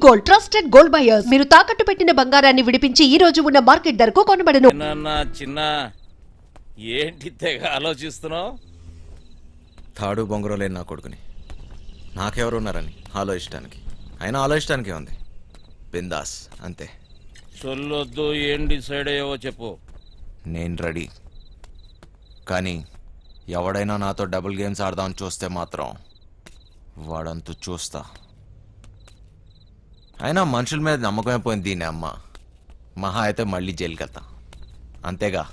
Gold, trusted gold buyers. మీరు తాకట్టు పెట్టిన బంగారాన్ని విడిపించి ఈ రోజు ఉన్న మార్కెట్ ధరకు కొనబడను. చిన్న ఏంటి తెగ ఆలోచిస్తున్నావు? తాడు బొంగరం లేని నా కొడుకుని నాకెవరున్నారని ఆలోచించడానికి. అయినా ఆలోచించడానికే ఉంది. బిందాస్ అంతే. సొల్లొద్దు, ఏం డిసైడ్ అయ్యావో చెప్పు. నేను రెడీ. కానీ ఎవడైనా నాతో డబుల్ గేమ్స్ ఆడదామని చూస్తే మాత్రం వాడంతూ చూస్తా. అయినా మనుషుల మీద నమ్మకమే పోయింది దీని అమ్మ. మహా అయితే మళ్ళీ జైలుకి వెళ్తా అంతేగా.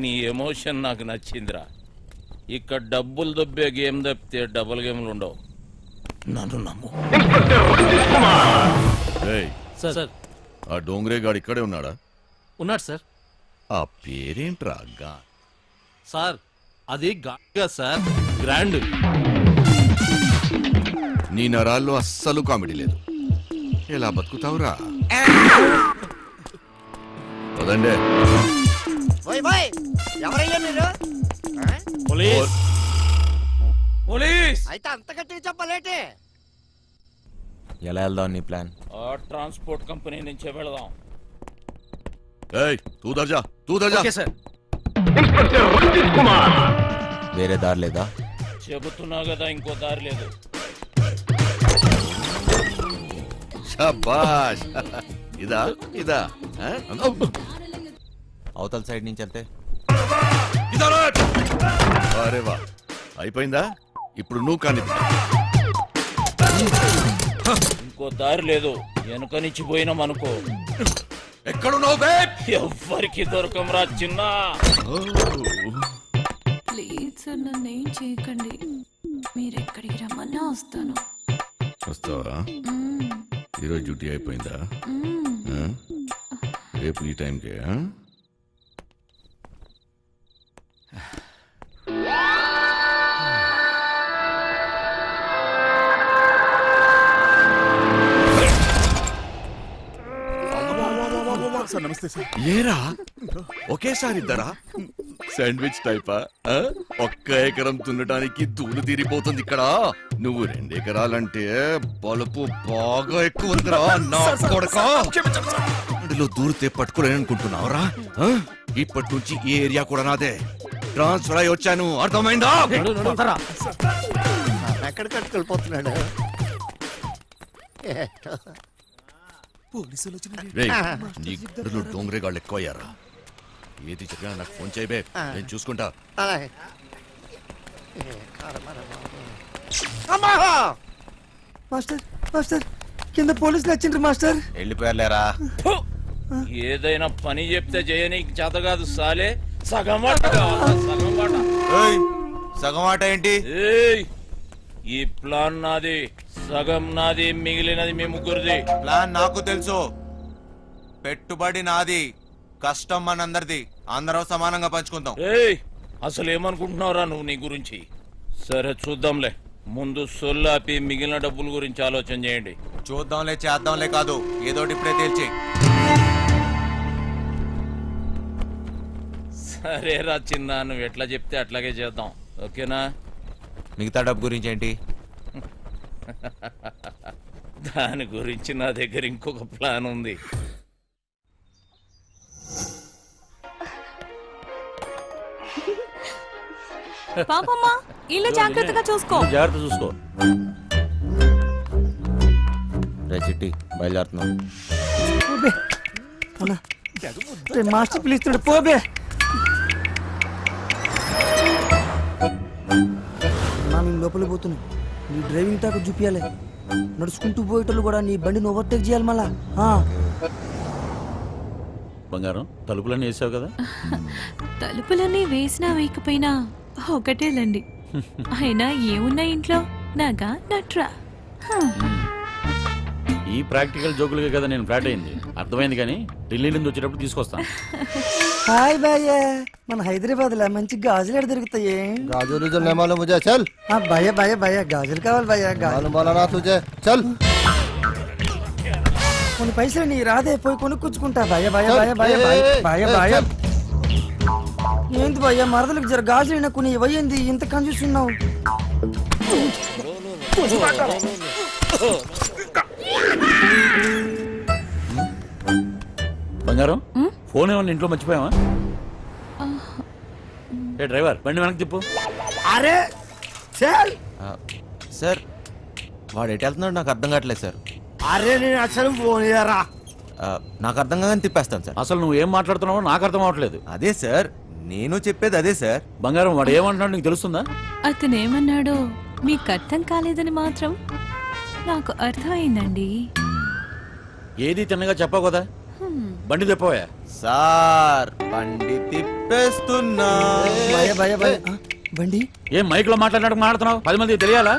నీ ఎమోషన్ నాకు నచ్చిందిరా. ఇక్కడ డబ్బులు దొబ్బే గేమ్ తప్పితే డబుల్ గేమ్లు ఉండవు. నన్ను నమ్ము. సార్ ఆ డోంగ్రే గాడు ఇక్కడే ఉన్నాడా? ఉన్నాడు సార్. ఆ పేరేంట్రా? సార్ అది గా సార్, గ్రాండ్. నీ నరాల్లో అస్సలు కామెడీ లేదు. ఎలా బతుకుతావురా? పదండే. ఎవరయ్యా మీరు? పోలీస్ పోలీస్ అయితే అంత గట్టిగా చెప్పలేటే. ఎలా వెళ్దాం నీ ప్లాన్? ఆ ట్రాన్స్పోర్ట్ కంపెనీ నుంచే వెళదాం. ఏయ్ తూ దర్జా, తూ దర్జా. Okay sir. వేరే దారి లేదా? చెబుతున్నా కదా, ఇంకో దారి లేదు. శభాష్. ఇదా ఇదా ఆ? అవతల సైడ్ నుంచి వెళ్తే అరే వా, అయిపోయిందా? ఇప్పుడు నువ్వు కానీ ఇంకో దారి లేదు. వెనుక నుంచి పోయినాం అనుకో, ఎక్కడున్నావు బే? ఎవ్వరికి దొరకంరా చిన్న. ప్లీజ్ సార్, నన్ను ఏం చేయకండి. మీరు ఎక్కడికి రమ్మన్నా వస్తాను. వస్తావా? ఈరోజు డ్యూటీ అయిపోయిందా? ఆ? రేపు ఈ టైంకే? ఏరా ఒకేసారి ఇద్దరా? శాండ్విచ్ టైపా? ఒక్క ఎకరం దున్నడానికి దూలు తీరిపోతుంది ఇక్కడ. నువ్వు 2 ఎకరాలంటే బలుపు బాగా ఎక్కువ ఉందిరా నా కొడకా. అందులో దూరితే పట్టుకోలేననుకుంటున్నావురా? ఇప్పటి నుంచి ఈ ఏరియా కూడా నాదే. ట్రాన్స్ఫర్ అయి వచ్చాను, అర్థమైందా? ఎక్కడ కట్టుకెళ్ళిపోతున్నాడు? రేయ్, నీ గుడ్డలు డోంగ్రే గాళ్ళు ఎక్కువ అయ్యారా? ఏది చెప్పినా నాకు ఫోన్ చేయబే, నేను చూసుకుంటా. అలాగే. మాస్టర్ మాస్టర్, కింద పోలీసులు వచ్చిండ్రు మాస్టర్. వెళ్ళిపోయారులేరా. ఏదైనా పని చెప్తే చేయనీకి చేత కాదు సాలే. సగం వాట కావాలా? సగం వాట. ఏయ్, సగం ఆట ఏంటి? ఏయ్, ఈ ప్లాన్ నాది, సగం నాది, మిగిలినది మీ ముగ్గురిది. ప్లాన్ నాకు తెలుసు. పెట్టుబడి నాది, కష్టం మనందరిది. అందరం సమానంగా పంచుకుందాం. ఏయ్, అసలు ఏమనుకుంటున్నావురా నువ్వు నీ గురించి? సరే చూద్దాంలే. ముందు సొల్లాపి మిగిలిన డబ్బుల గురించి ఆలోచన చేయండి. చూద్దాంలే చేద్దాంలే కాదు, ఏదోటి ఇప్పుడే తేల్చి. సరేరా చిన్న, నువ్వు ఎట్లా చెప్తే అట్లాగే చేద్దాం. ఓకేనా? మిగతా డబ్బు గురించి ఏంటి? దాని గురించి నా దగ్గర ఇంకొక ప్లాన్ ఉంది. పాపమ్మా, ఇల్లు జాగ్రత్తగా చూసుకో. జాగ్రత్త చూసుకో. రే చిట్టి, బయలుదేరుతున్నాం. మాస్టర్ పిలుస్తున్నాడు, పోబే. నేను లోపల పోతున్నాను. నీ డ్రైవింగ్ టాక్ చూపించాలి. నడుచుకుంటూ పోయేటోళ్ళు కూడా నీ బండిని ఓవర్టేక్ చేయాలి మళ్ళా. బంగారం, తలుపులన్నీ వేసావు కదా? తలుపులన్నీ వేసినా వేయకపోయినా ఒకటేలండి. అయినా ఏమున్నా ఇంట్లో నాగా నట్రా. ఈ ప్రాక్టికల్ జోకులుగా కదా నేను ఫ్లాట్ అయింది. అర్థమైంది, కానీ ఢిల్లీ నుంచి వచ్చేటప్పుడు తీసుకొస్తాను. హాయ్ భయ్య, మన హైదరాబాద్ లో మంచి గాజులు ఎక్కడ దొరుకుతాయి? गाजर नहीं मालूम मुझे, चल। భయ్య భయ్య భయ్య, గాజులు కావాలి భయ్య. मालूम बोला ना तुझे, चल। కొన్ని పైసలు నీ రాదే, పోయి కొనుక్కుంటా. భయ్య భయ్య భయ్య భయ్య భయ్య భయ్య. ఏంది భయ్య, మరదలకు జర గాజులు కొన్ని ఇవ్వయింది, ఇంత కన్ఫ్యూజ్ ఉన్నావు. బంగారం ఉమ్? ఫోన్ ఏమన్నా ఇంట్లో మర్చిపోయావా? ఏ డ్రైవర్ బండి వెనక్కి తిప్పు. अरे चल సార్ వాడు ఎటు వెళ్తున్నాడు నాకు అర్థం కావట్లేదు సార్. अरे నేను అసలు ఫోన్ చేయరా నాకు అర్థం కాగానే తిప్పేస్తాను సార్. అసలు నువ్వు ఏం మాట్లాడుతున్నావో నాకు అర్థం అవ్వట్లేదు. అదే సార్ నేను చెప్పేది అదే సార్. బంగారం వాడు ఏమంటున్నాడు నీకు తెలుస్తుందా? అతను ఏమన్నాడో మీకు అర్థం కాలేదని మాత్రం నాకు అర్థమైందండి. ఏది తిన్నగా చెప్పావు కదా. బండి తిప్పవా? సార్ బండి తిప్పేస్తున్నా. భయ భయ భయ ఆ, బండి ఏం మైక్ లో మాట్లాడుతున్నావు? 10 మంది తెలియాలా?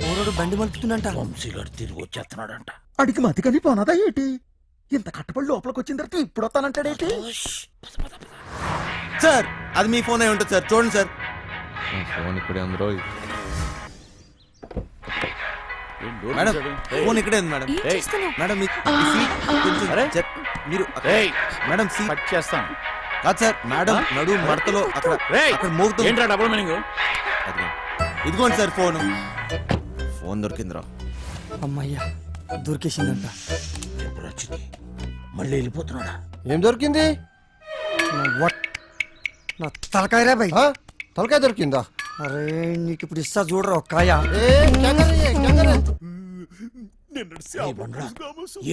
ఓరోడు బండి మలుపుతుందంట. వంశీగాడు తిరిగి వచ్చేస్తున్నాడంట. అడిగి మతికని పోనదా ఏంటి? ఇంత కట్టబడి లోపలికి వచ్చిన తర్వాత ఇప్పుడు వస్తానంటాడేంటి? సార్ అది మీ ఫోన్ అయి ఉంటుంది సార్, చూడండి సార్. ఫోన్ ఇక్కడే ఉంది రోజు. ఏం డోర్ మేడం తీశాడు? ఫోన్ ఇక్కడే ఉంది మేడం. ఏం ఏయ్. చేస్తున్నావు? మేడం మీ సీట్ కొంచెం అరే. మీరు ఏయ్. మేడం సీట్ కట్ చేస్తాను. కాదు సార్, మేడం నడు మడతలో అక్కడ రేయ్, అక్కడ మోగుతుంది. ఏంట్రా డబుల్ మీనింగ్? అదిగో. ఇదిగోండి సార్ ఫోన్ దొరికిందిరా. అమ్మయ్యా దొరికేసిందంట. మళ్ళీ వెళ్ళిపోతున్నాడా? ఏం దొరికింది? నా తలకాయ రే భయ్. ఆ? తలకాయ దొరికిందా? అరే నీకు ఇప్పుడు ఇస్తా చూడరా ఒక్కాయ. ఏ క్యా కర్ రही है क्या कर रहे हैं?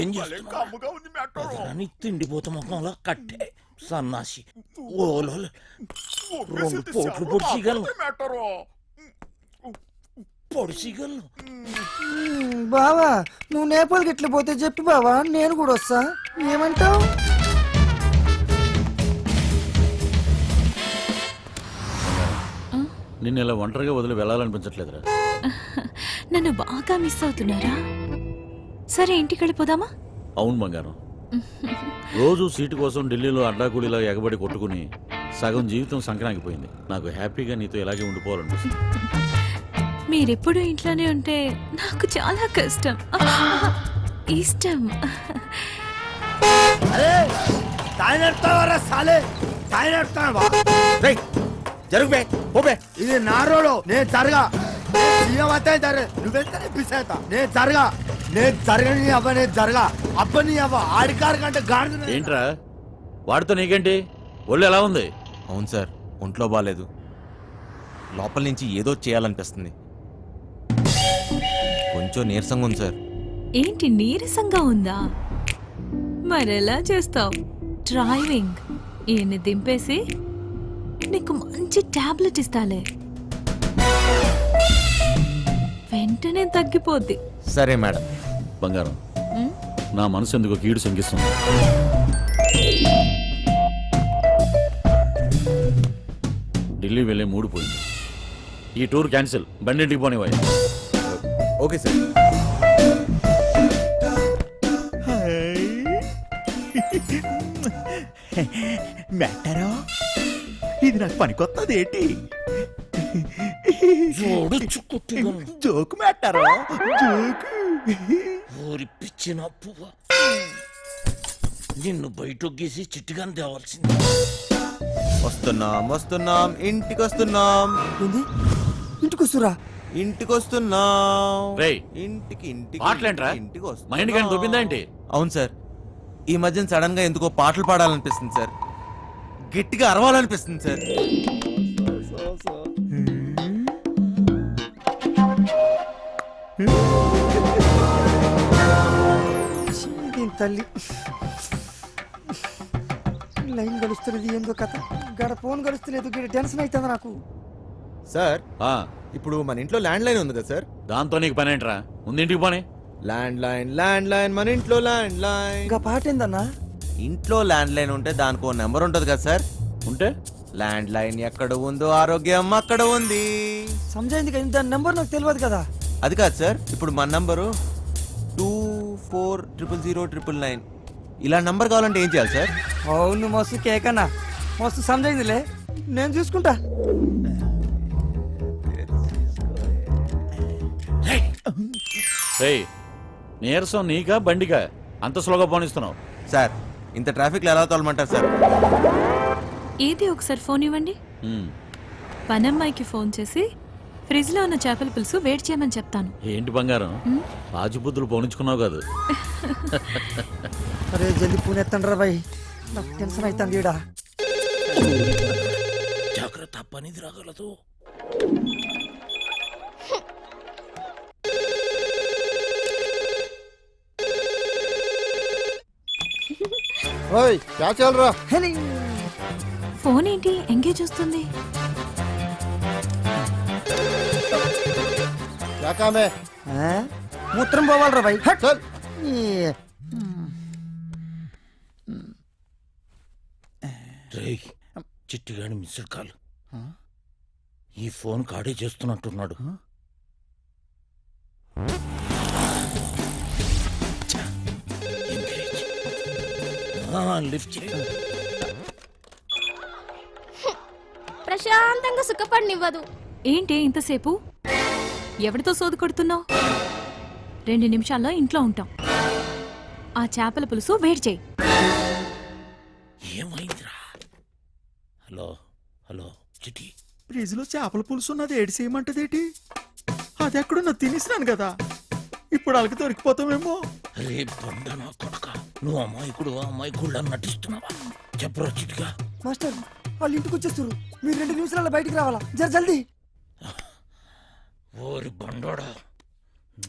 ఏం చేస్తున్నావు? తిండిపోతా ముఖంలో కట్టే సన్నాసి ఓలో 2 పోట్లు పొడిచిగలను. బావా నువ్వు నేపాల్కి ఎట్లా పోతే చెప్పు బావా, నేను కూడా వస్తా. ఏమంటావు? నిన్ను ఇలా ఒంటరిగా వదిలి వెళ్ళాలనిపించట్లేదురా. నన్ను బాగా మిస్ అవుతున్నారా? సరే ఇంటికి వెళ్ళిపోదామా? అవును బంగారం, రోజు సీటు కోసం ఢిల్లీలో అడ్డాకూలీలా ఎగబడి కొట్టుకుని సగం జీవితం సంక్రాంతిపోయింది. నాకు హ్యాపీగా నీతో ఇలాగే ఉండిపోవాలనిపిస్తుంది. మీరెప్పుడు ఇంట్లోనే ఉంటే నాకు చాలా కష్టం. ఇష్టం. अरे తాయి నడతావరా సాలే, తాయి నడతావా? రేయ్ జరుగు బే, పో బే. ఇది నా రోడ్, నేను జరగా. సీఎం అత్తాయి జరగ, నువ్వెంతనే పిసేత. నేను జరగా, నేను జరగని అవ్వ, నేను జరగా అబ్బని అవ్వ. ఆడికారు కంటే గాడిద. ఏంట్రా వాడితో నీకేంటి? ఒళ్ళు ఎలా ఉంది? అవును సార్, ఒంట్లో బాగాలేదు. లోపల నుంచి ఏదో చేయాలనిపిస్తుంది. కొంచెం నీరసంగా ఉంది సార్. ఏంటి నీరసంగా ఉందా? మరెలా చేస్తావు? డ్రైవింగ్ ఈయన్ని దింపేసి నీకు మంచి టాబ్లెట్ ఇస్తాలే, వెంటనే తగ్గిపోద్ది. సరే మేడం. బంగారం, ఉం? నా మనసు ఎందుకో కీడు శంకిస్తుంది. ఢిల్లీ వెళ్ళే మూడు పోయింది. ఈ టూర్ క్యాన్సిల్, బండింటికి పోనివ్వాలి. Okay sir. మెట్టరో ఇది నాకు పనికొత్తది ఏంటి? జోకు మెట్టరో జోకు. ఊరి పిచ్చిన పువ్వ, నిన్ను బయట గీసి చిట్టుగాని తేవాల్సింది. వస్తున్నాం ఇంటికి వస్తున్నాం. ఏంది ఇంటికి వస్తురా? ఇంటికి వస్తున్నాం. రేయ్, ఇంటికి పాటలేంట్రా? ఇంటికి వస్తున్నాం. మైండ్ కానీ దొబ్బిందా ఏంటి? అవును సార్, ఈ మధ్యన సడన్ గా ఎందుకో పాటలు పాడాలనిపిస్తుంది సార్. గట్టిగా అరవాలనిపిస్తుంది సార్. దీని తల్లి లైన్ గడుస్తున్నది ఏందో కథ. గడ ఫోన్ గడుస్తలేదు, గడ టెన్షన్ అవుతుంది నాకు. సార్ ఆ, ఇప్పుడు మన ఇంట్లో ల్యాండ్ లైన్ ఉంది కదా సార్. దాంతో నీకు పని ఏంట్రా? ముందు ఇంటికి పోనీ. ల్యాండ్ లైన్ మన ఇంట్లో ల్యాండ్ లైన్. ఇంకా పాట ఏందన్నా? ఇంట్లో ల్యాండ్ లైన్ ఉంటే దానికో నెంబర్ ఉంటది కదా సార్. ఉంటే ల్యాండ్ లైన్ ఎక్కడ ఉందో ఆరోగ్యం అక్కడ ఉంది. సమజైంది కదా, దాని నెంబర్ నాకు తెలియదు కదా. అది కాదు సార్, ఇప్పుడు మన నంబరు 24000999. ఇలా నంబర్ కావాలంటే ఏం చేయాలి సార్? అవును మస్తు కేకన్నా, మస్తు సమజైందిలే, నేను చూసుకుంటా. రేయ్, నీరసం నీకా బండికా? అంత స్లోగా పోనిస్తున్నావు? సార్ ఇంత ట్రాఫిక్లో ఎలా తోలమంటారు సార్? ఏది ఒకసారి ఫోన్ ఇవ్వండి. ఉం. పనమ్మాయికి ఫోన్ చేసి ఫ్రిడ్జ్ లో ఉన్న చేపల పులుసు వేడి చేయమని చెప్తాను. ఏంటి బంగారం పాచిబుద్ధులు పోనించుకున్నావు కాదు. అరే జల్దీ పూనెత్తండి రా బాయ్, నాకు టెన్షన్ అవుతుంది ఈడ. జాగ్రత్త, పనిది రాగలదు. ఓయ్ క్యా చల్ రా హెలి. ఫోన్ ఏంటి ఎంగేజ్ వస్తుంది? క్యా కామ్ హై ఆ? మూత్రం పోవాలరా బాయ్. హట్. చల్ ఈ- రేయ్, చిట్టిగాని మిస్డ్ కాల్. ఈ ఫోన్ కాడే చేస్తున్నట్టున్నాడు. ఛ, ఎంగేజ్. లిఫ్ట్ చేయి. ప్రశాంతంగా సుఖపడినివ్వదు. ఏంటి ఇంతసేపు? ఎవరితో సోదు కొడుతున్నావు? 2 నిమిషాల్లో ఇంట్లో ఉంటాం. ఆ చేపల పులుసు వేడి చేయి. ఏమైందిరా? హలో హలో చిట్టి. ఫ్రిడ్జ్ లో చేపల పులుసు ఉన్నది ఏడు చేయమంటదేటి? అది ఎక్కడున్నా తినేసినాను కదా, ఇప్పుడు అలకి దొరికిపోతామేమో. రే బండ నా కొడుక, నువ్వు అమ్మాయికుడు నటిస్తున్నావా? చెప్పరా చిట్టిగా. మాస్టర్ వాళ్ళు ఇంటికి వచ్చేస్తారు, మీరు 2 నిమిషాల్లో బయటికి రావాలా, జర జల్దీ. ఓరి బండోడా,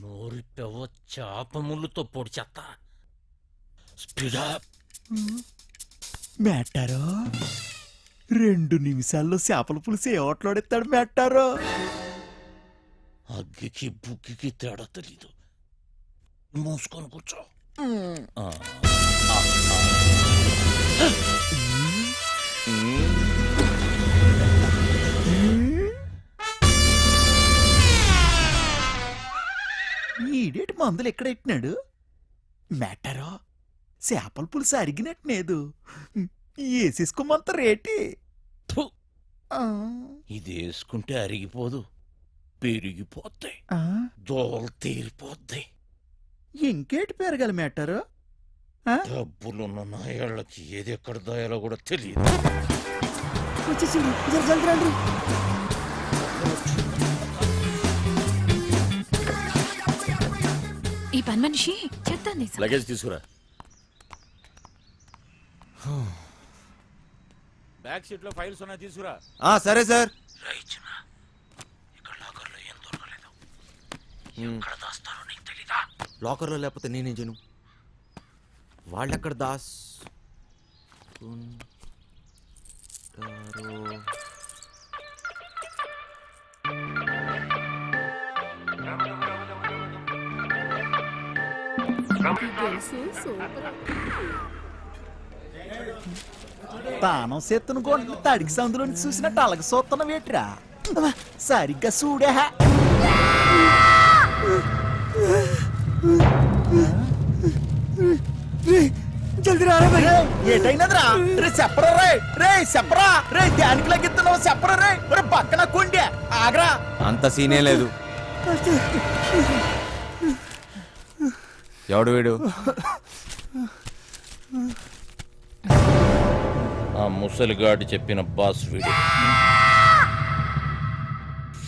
నోరి పెవ చాప ముళ్ళుతో పొడి చెత్త. స్పీడా. మేటారో 2 నిమిషాల్లో చేపల పులుసు ఏ ఓట్లాడెత్తాడు మేటారో. అగ్గికి బుగ్గికి తేడా తెలీదు. మూసుకొని కూర్చో. ఆ. ఈడేటి మందులు ఎక్కడ ఎట్టినాడు మేటారో? చేపల పులుసు అరిగినట్లేదు, వేసేసుకోమంత రేటి. ఫు. ఇది వేసుకుంటే అరిగిపోదు, పెరిగిపోతాయి. దోలు తీరిపోద్ది. ఇంకేటి పెరగాలి మేటారో? డబ్బులున్న నాయాళ్ళకి ఏది ఎక్కడ దాయాలో కూడా తెలియదు. వచ్చేసింది, జర జల్దీ రండి. ఈ పని మనిషి చెప్తాను. లగేజ్ తీసుకురా. బ్యాక్ సీట్ లో ఫైల్స్ ఉన్నాయి, తీసుకురా. సరే సార్. రైచనా, ఇక్కడ లాకర్లో ఏం దొరకలేదు. ఎక్కడ దాస్తారో నీకు తెలీదా? లాకర్లో లేకపోతే నేనేం చేయను? వాళ్ళెక్కడ దాస్ తానం సెత్తును కొండ తడికి సందులో చూసినట్టు అలగ సోత్తన వేట్రా. సరిగ్గా చూడే. జల్దీ రారా బాయ్. ఏటైనదిరా? రే చెప్పరా, రే చెప్పరా, రే దానికి లగిస్తున్నావు చెప్పరా, రే పక్కన కొండే ఆగరా. అంత సీనే లేదు. ఎవడు వీడు? ఆ ముసలిగాడి చెప్పిన బాస్ వీడు.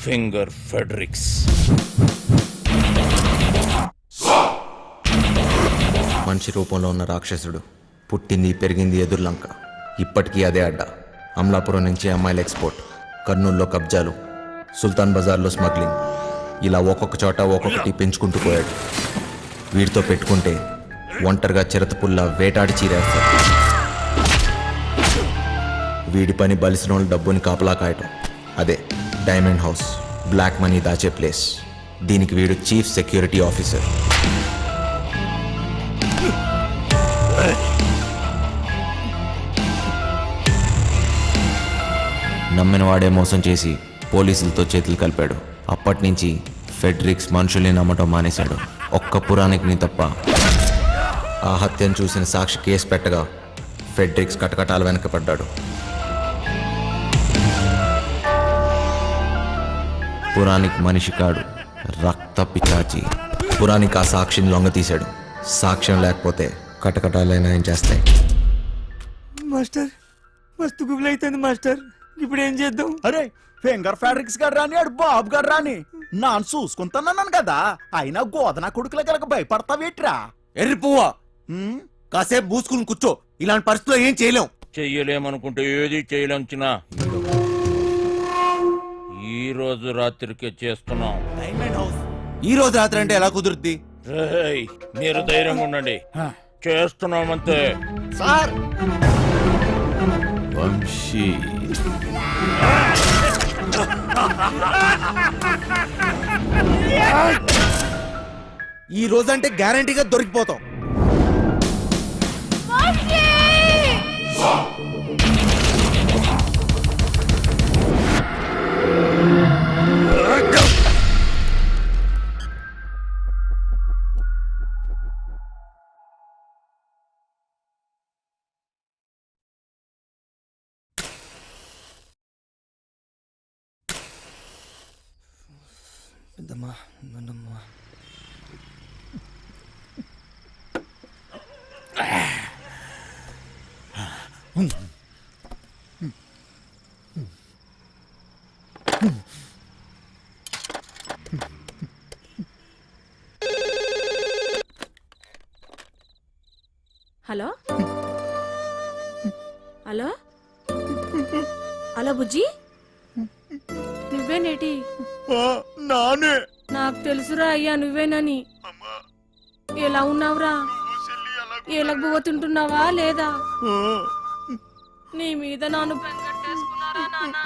ఫింగర్ ఫెడరిక్స్. మనిషి రూపంలో ఉన్న రాక్షసుడు, పుట్టింది పెరిగింది ఎదుర్లంక, ఇప్పటికీ అదే అడ్డ. అమలాపురం నుంచి అమ్మాయిల ఎక్స్పోర్ట్, కర్నూలులో కబ్జాలు, సుల్తాన్ బజార్లో స్మగ్లింగ్, ఇలా ఒక్కొక్క చోట ఒక్కొక్కటి పెంచుకుంటూ పోయాడు. వీడితో పెట్టుకుంటే ఒంటరిగా చిరతపుల్లా వేటాడి చీరేస్తాడు. వీడి పని బలిసిన వాళ్ళ డబ్బుని కాపలా కాయటం. అదే డైమండ్ హౌస్, బ్లాక్ మనీ దాచే ప్లేస్. దీనికి వీడు చీఫ్ సెక్యూరిటీ ఆఫీసర్. నమ్మిన వాడే మోసం చేసి పోలీసులతో చేతులు కలిపాడు. అప్పటి నుంచి ఫెడ్రిక్స్ మనుషుల్ని నమ్మటం మానేశాడు. ఒక్క పురాణికిని తప్ప. ఆ హత్యను చూసిన సాక్షి కేసు పెట్టగా ఫెడ్రిక్స్ కటకటాల వెనకపడ్డాడు. పురాణిక్ మనిషి కాడు, రక్త పిచాచి. పురాణిక్ ఆ సాక్షిని లొంగతీశాడు. సాక్ష్యం లేకపోతే కటకటాలైనా ఏం చేస్తాయి. మాస్టర్ మస్తు గుబులు అవుతుంది మాస్టర్, ఇప్పుడు ఏం చేద్దాం? అరే ఫింగర్ ఫ్యాబ్రిక్స్ గారు రాని ఆడు బాబు గారు రాని నాన్న చూసుకుంటానన్నాను కదా, అయినా గోదన కొడుకుల కనుక భయపడతావేట్రా? ఎర్రి పువ్వా కాసేపు పూసుకుని కూర్చో, ఇలాంటి పరిస్థితుల్లో ఏం చేయలేం. చెయ్యలేమనుకుంటే ఏది చేయలేంచిన ఈ రోజు రాత్రికే చేస్తున్నాం. ఈ రోజు రాత్రి అంటే ఎలా కుదురుద్ది? రేయ్, మీరు ధైర్యంగా ఉండండి, చేస్తున్నామంతే. సార్ వంశీ ఈ రోజంటే గ్యారంటీగా దొరికిపోతాం. పెద్దమ్మా, నాన్నమ్మా. హలో హలో హలో బుజ్జి, నువ్వేనేటి? నానే నాకు తెలుసురా అయ్యా నువ్వేనని. ఎలా ఉన్నావురా? ఎలగబోతుంటున్నావా లేదా? నీ మీద నాను బెంగట్టేసుకున్నారా నాన్న?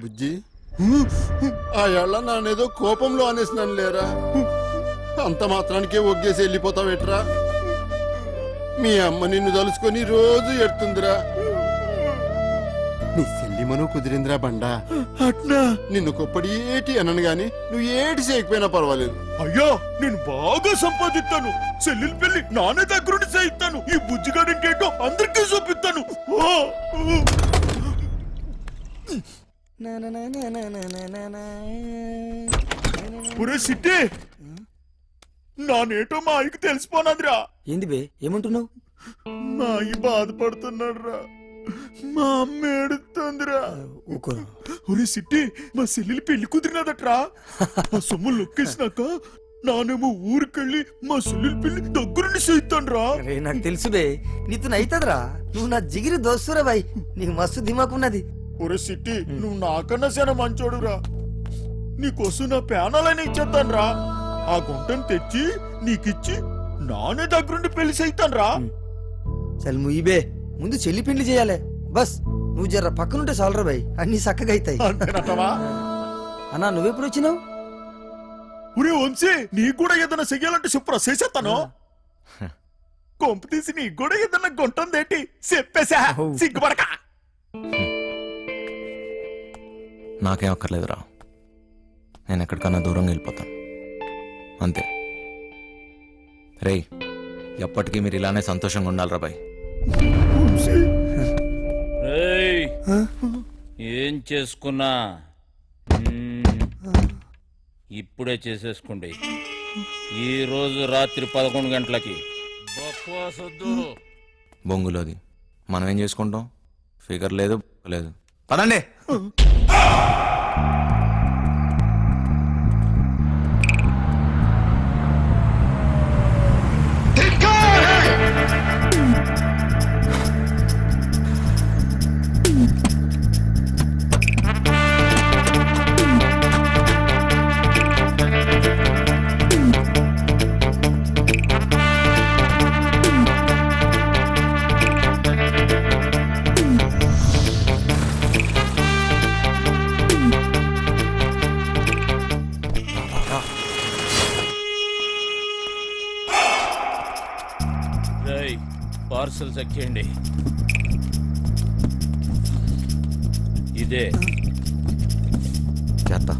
బుజ్జి ఆ ఏళ్ళ నానేదో కోపంలో అనేసినాను లేరా, అంత మాత్రానికే ఒగ్గేసి వెళ్ళిపోతావేట్రా? మీ అమ్మ నిన్ను తలుసుకొని రోజు ఎడుతుందిరా. నీ సెల్లిమను కుదిరిందిరా బండా. అట్నా? నిన్ను కొప్పడి ఏటి అనను గాని నువ్వు ఏటి చేయకపోయినా పర్వాలేదు. అయ్యో నేను బాగా సంపాదిస్తాను, చెల్లెలు పెళ్లి నాన్న దగ్గరుండి చేయిస్తాను, ఈ బుజ్జిగాడు ఇంకేంటో అందరికీ చూపిస్తాను. పురే సిట్టి నానేటో మా ఆయనకి తెలిసిపోనాదిరా. ఏంది బే, ఏమంటున్నావు? మా అయ్య బాధపడుతున్నాడు రా, మా అమ్మ ఏడుతుందిరా. ఊకోరా. ఒరే సిట్టి, మా చెల్లెలు పెళ్లి కుదిరినదట్రా. ఆ సొమ్ము లొక్కేసినాక నానేమో ఊరికెళ్ళి మా చెల్లెలు పెళ్లి దగ్గరుండి చేయిస్తాను రా. అరే నాకు తెలుసు బే, నీతో అవుతుందిరా. నువ్వు నా జిగిరి దోస్తురా బాయ్, నీకు మస్తు దిమాకున్నది. ఒరే సిట్టి, నువ్వు నాకన్నా సేన మంచోడురా. నీకోసం నా పేనాలని ఇచ్చేస్తాను రా. ఆ గుంటను తెచ్చి నీకిచ్చి నానే దగ్గరుండి పెళ్లి చేయిస్తాను రా. చల్ ముయ్యిబే, ముందు చెల్లి పెళ్లి చేయాలి. బస్ నువ్వు జర పక్కనుంటే చాలరా బాయ్, అన్ని చక్కగా అవుతాయి. అంతేనటవా? అన్నా నువ్వెప్పుడు వచ్చినావు? ఒరే వంశీ, నీకు కూడా ఏదైనా చెయ్యాలంటే చెప్పురా, చేసేస్తాను. కొంప తీసి నీకు కూడా ఏదైనా గుంటుందేంటి చెప్పేసా, సిగ్గుపడక. నాకేం అక్కర్లేదురా, నేను ఎక్కడికన్నా దూరంగా వెళ్ళిపోతాను అంతే. రేయ్, ఎప్పటికీ మీరు ఇలానే సంతోషంగా ఉండాలిరా బాయ్. రేయ్, ఏం చేసుకున్నా ఇప్పుడే చేసేసుకోండి. ఈ రోజు రాత్రి 11 గంటలకి బక్వాసొద్దు. బొంగులోది మనం ఏం చేసుకుంటాం? ఫిగర్ లేదు లేదు. పదండి. రేయ్, పార్సల్స్ ఎక్కేయండి. ఇదే చేస్తా.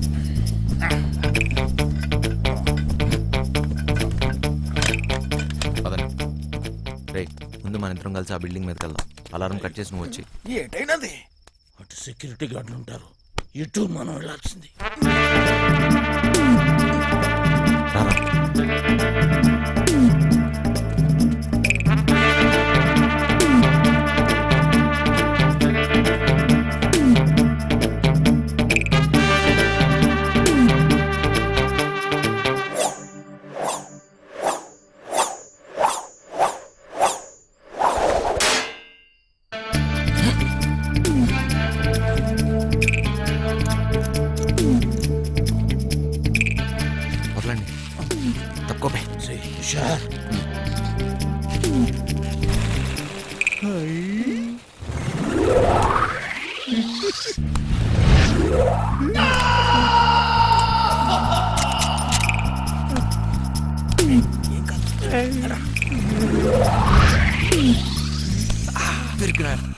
పదండి. రేయ్, ముందు మన ఇద్దరం కలిసి ఆ బిల్డింగ్ మీదకి వెళ్దాం. అలారం కట్ చేసి నువ్వు వచ్చి. ఏటైనది? అటు సెక్యూరిటీ గార్డులు ఉంటారు, ఇటు మనం వెళ్ళాల్సింది. రారా.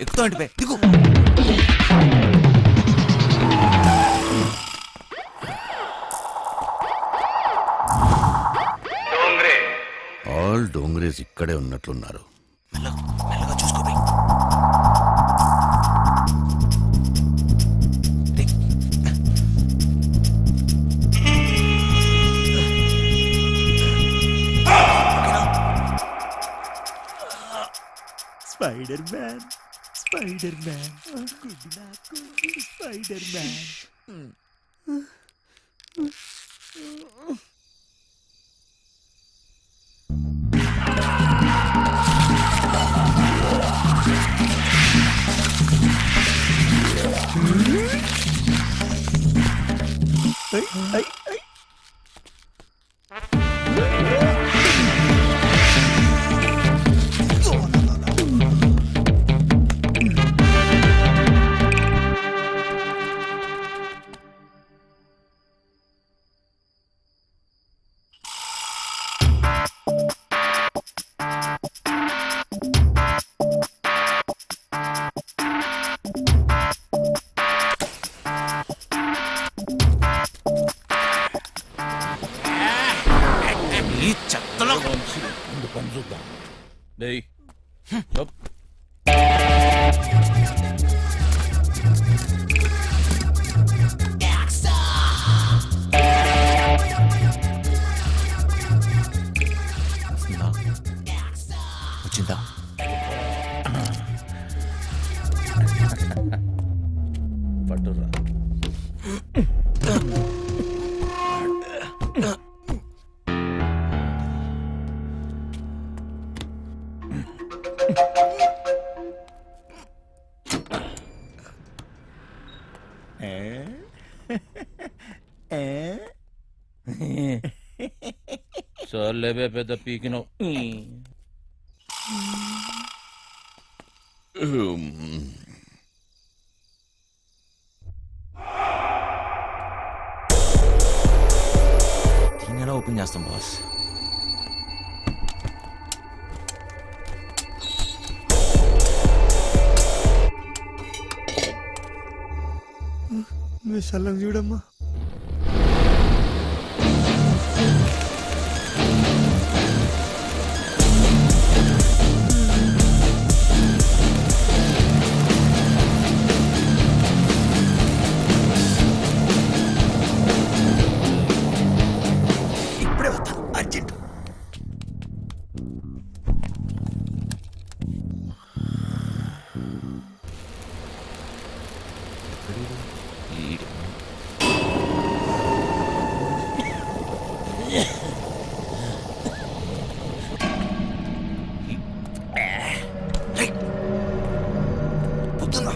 ఎక్కుతా అంటే దిగు. ఆల్ డోంగ్రేస్ ఇక్కడే ఉన్నట్లున్నారు. మెల్లగా చూసుకో బే. స్పైడర్ మ్యాన్, స్పైడర్ మ్యాన్, గుడ్డి నాకు స్పైడర్ మ్యాన్. ఈ చెత్తలో ముందు పని చూద్దాం. డేయ్ అప్. వచ్చిందా? పట్టురా. చాలేబే పెద్ద పీకినావు. దీన్ని ఎలా ఓపెన్ చేస్తాం బాస్? మీ సల్లం చూడమ్మా. ఇప్పుడే వస్తాను, అర్జెంట్. పొద్దున్నా